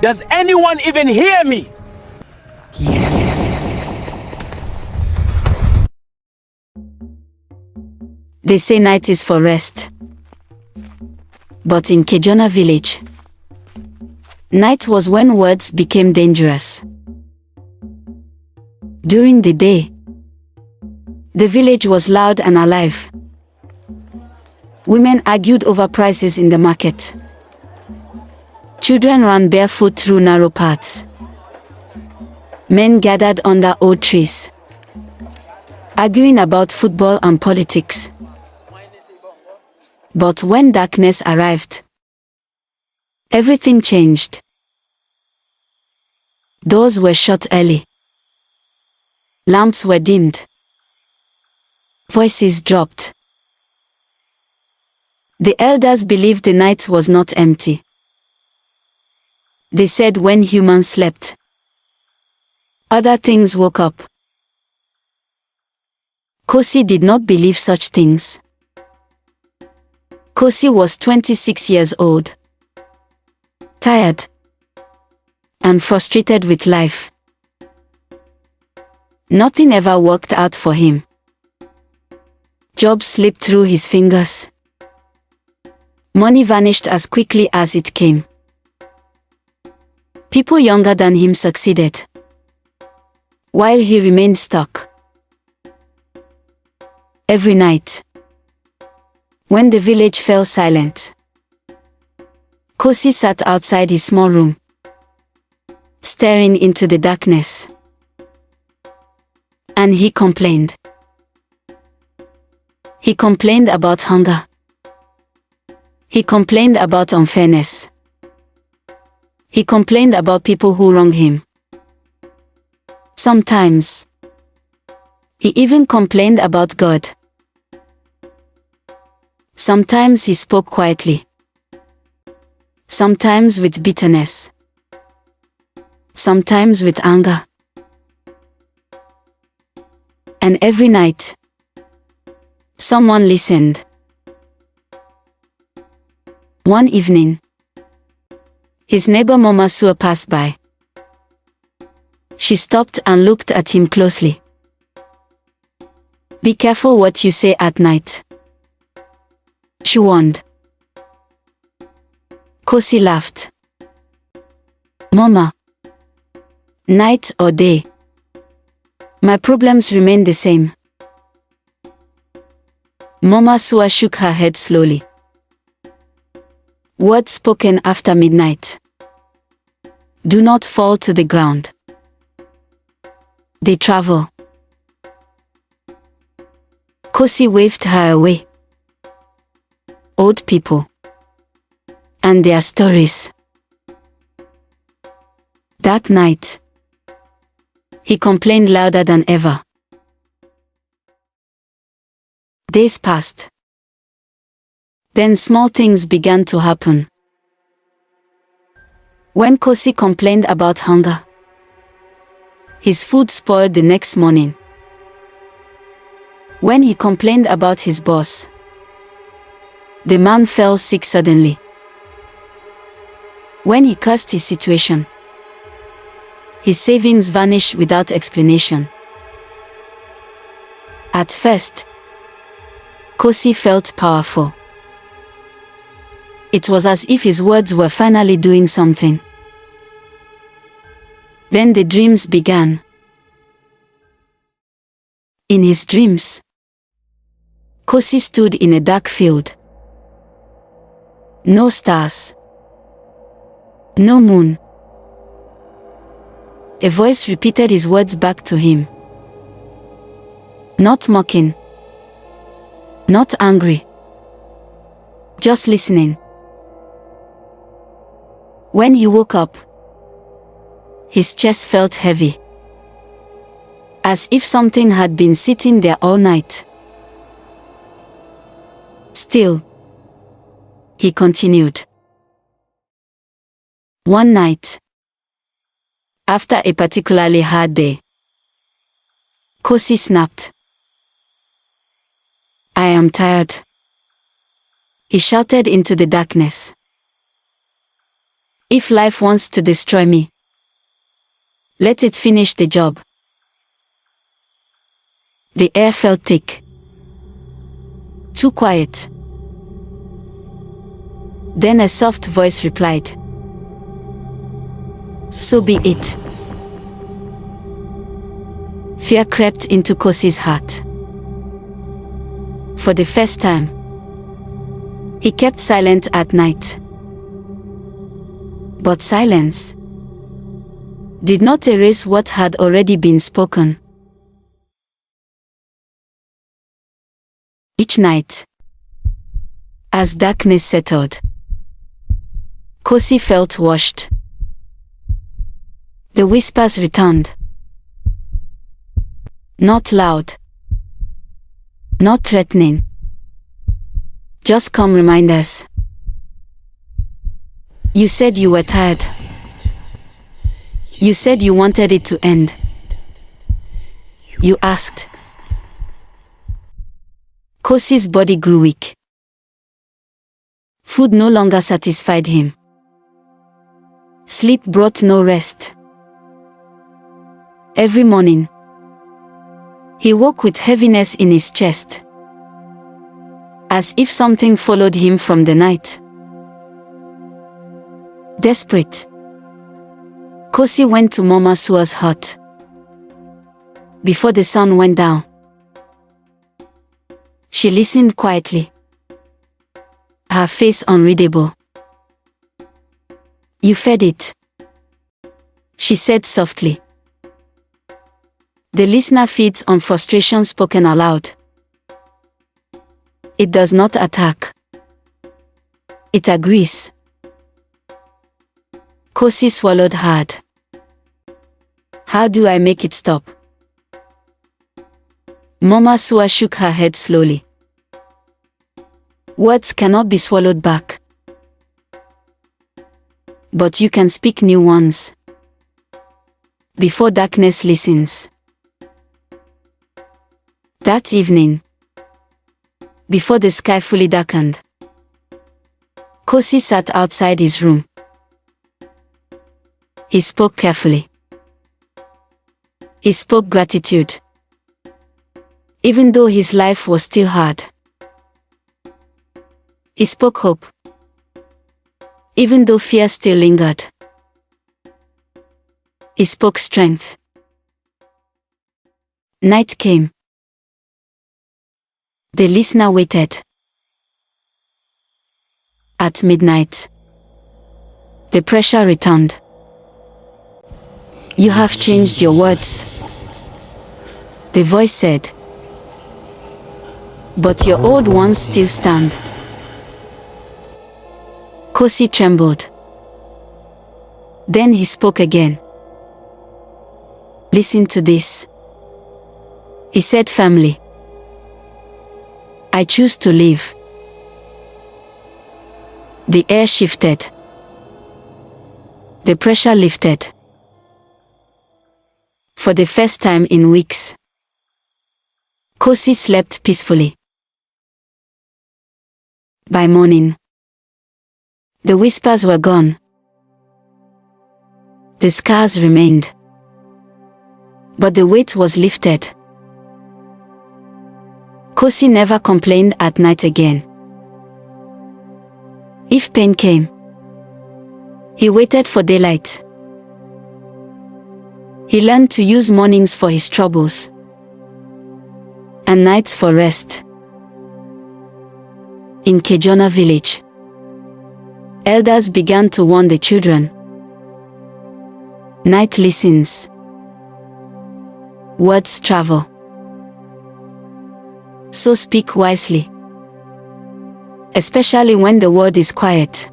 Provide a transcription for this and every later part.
Does anyone even hear me? They say night is for rest. But in Kijana village, night was when words became dangerous. During the day, the village was loud and alive. Women argued over prices in the market. Children ran barefoot through narrow paths. Men gathered under old trees, arguing about football and politics. But when darkness arrived, everything changed. Doors were shut early. Lamps were dimmed. Voices dropped. The elders believed the night was not empty. They said when humans slept, other things woke up. Kosi did not believe such things. Kosi was 26 years old, tired, and frustrated with life. Nothing ever worked out for him. Jobs slipped through his fingers. Money vanished as quickly as it came. People younger than him succeeded, while he remained stuck. Every night, when the village fell silent, Kosi sat outside his small room, staring into the darkness. And he complained. He complained about hunger. He complained about unfairness. He complained about people who wronged him. Sometimes, he even complained about God. Sometimes he spoke quietly. Sometimes with bitterness. Sometimes with anger. And every night, someone listened. One evening, his neighbor Mama Sua passed by. She stopped and looked at him closely. "Be careful what you say at night," she warned. Kosi laughed. "Mama, night or day, my problems remain the same." Mama Sua shook her head slowly. "Words spoken after midnight do not fall to the ground. They travel." Kosi waved her away. Old people and their stories. That night, he complained louder than ever. Days passed. Then small things began to happen. When Kosi complained about hunger, his food spoiled the next morning. When he complained about his boss, the man fell sick suddenly. When he cursed his situation, his savings vanished without explanation. At first, Kosi felt powerful. It was as if his words were finally doing something. Then the dreams began. In his dreams, Kosi stood in a dark field. No stars. No moon. A voice repeated his words back to him. Not mocking. Not angry. Just listening. When he woke up, his chest felt heavy, as if something had been sitting there all night. Still, he continued. One night, after a particularly hard day, Kosi snapped. "I am tired," he shouted into the darkness. If life wants to destroy me, let it finish the job. The air felt thick. Too quiet. Then a soft voice replied, "So be it." Fear crept into Kosi's heart. For the first time, he kept silent at night. But silence did not erase what had already been spoken. Each night, as darkness settled, Kosi felt washed. The whispers returned. Not loud, not threatening, just calm reminders. You said you were tired. You said you wanted it to end. You asked. Kosi's body grew weak. Food no longer satisfied him. Sleep brought no rest. Every morning, he woke with heaviness in his chest, as if something followed him from the night. Desperate, Kosi went to Mama Sua's hut. Before the sun went down, she listened quietly, her face unreadable. "You fed it," she said softly. The listener feeds on frustration spoken aloud. It does not attack. It agrees. Kosi swallowed hard. How do I make it stop? Mama Sua shook her head slowly. Words cannot be swallowed back. But you can speak new ones. Before darkness listens. That evening, before the sky fully darkened, Kosi sat outside his room. He spoke carefully. He spoke gratitude. Even though his life was still hard. He spoke hope. Even though fear still lingered. He spoke strength. Night came. The listener waited. At midnight, the pressure returned. You have changed your words, the voice said. But your old ones still stand. Kosi trembled. Then he spoke again. Listen to this, he said firmly. I choose to live. The air shifted. The pressure lifted. For the first time in weeks, Kosi slept peacefully. By morning, the whispers were gone. The scars remained. But the weight was lifted. Kosi never complained at night again. If pain came, he waited for daylight. He learned to use mornings for his troubles, and nights for rest. In Kijana village, elders began to warn the children. Night listens. Words travel. So speak wisely, especially when the world is quiet.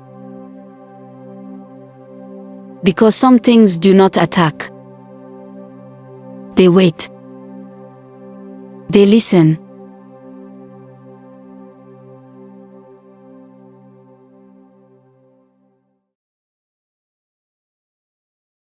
Because some things do not attack. They wait. They listen.